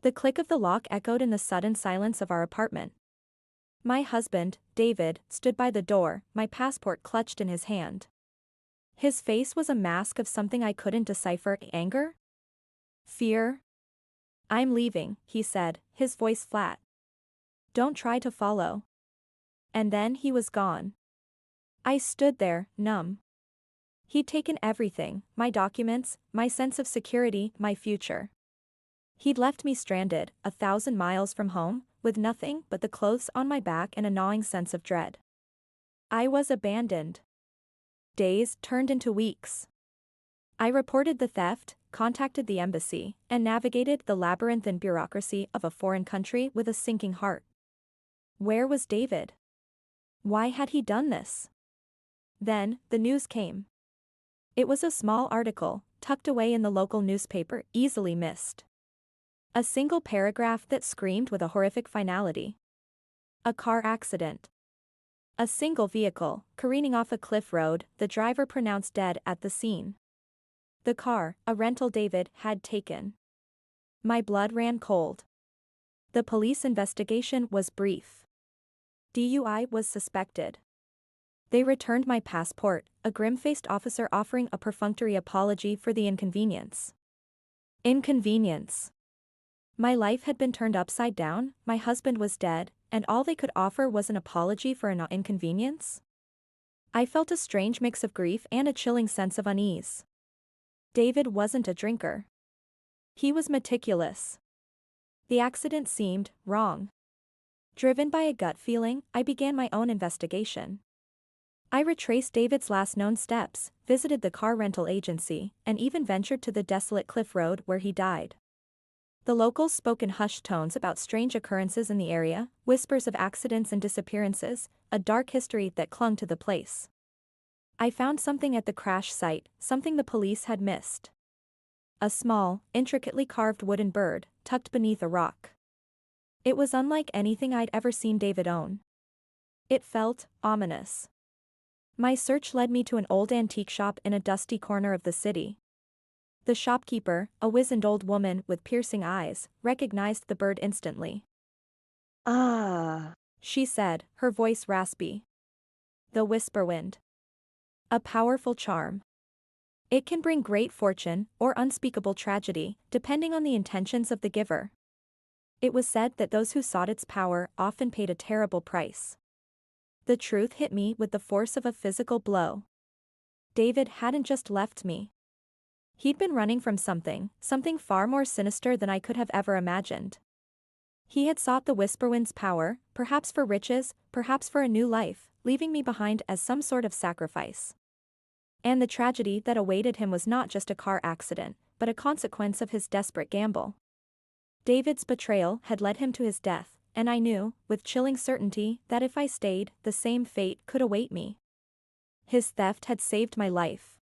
The click of the lock echoed in the sudden silence of our apartment. My husband, David, stood by the door, my passport clutched in his hand. His face was a mask of something I couldn't decipher. Anger? Fear? "I'm leaving," he said, his voice flat. "Don't try to follow." And then he was gone. I stood there, numb. He'd taken everything, my documents, my sense of security, my future. He'd left me stranded, 1,000 miles from home, with nothing but the clothes on my back and a gnawing sense of dread. I was abandoned. Days turned into weeks. I reported the theft, contacted the embassy, and navigated the labyrinthine bureaucracy of a foreign country with a sinking heart. Where was David? Why had he done this? Then, the news came. It was a small article, tucked away in the local newspaper, easily missed. A single paragraph that screamed with a horrific finality. A car accident. A single vehicle, careening off a cliff road, the driver pronounced dead at the scene. The car, a rental David had taken. My blood ran cold. The police investigation was brief. DUI was suspected. They returned my passport, a grim-faced officer offering a perfunctory apology for the inconvenience. Inconvenience. My life had been turned upside down, my husband was dead, and all they could offer was an apology for an inconvenience? I felt a strange mix of grief and a chilling sense of unease. David wasn't a drinker. He was meticulous. The accident seemed wrong. Driven by a gut feeling, I began my own investigation. I retraced David's last known steps, visited the car rental agency, and even ventured to the desolate cliff road where he died. The locals spoke in hushed tones about strange occurrences in the area, whispers of accidents and disappearances, a dark history that clung to the place. I found something at the crash site, something the police had missed. A small, intricately carved wooden bird, tucked beneath a rock. It was unlike anything I'd ever seen David own. It felt ominous. My search led me to an old antique shop in a dusty corner of the city. The shopkeeper, a wizened old woman with piercing eyes, recognized the bird instantly. "Ah," she said, her voice raspy. "The Whisperwind. A powerful charm. It can bring great fortune or unspeakable tragedy, depending on the intentions of the giver." It was said that those who sought its power often paid a terrible price. The truth hit me with the force of a physical blow. David hadn't just left me. He'd been running from something far more sinister than I could have ever imagined. He had sought the Whisperwind's power, perhaps for riches, perhaps for a new life, leaving me behind as some sort of sacrifice. And the tragedy that awaited him was not just a car accident, but a consequence of his desperate gamble. David's betrayal had led him to his death, and I knew, with chilling certainty, that if I stayed, the same fate could await me. His theft had saved my life.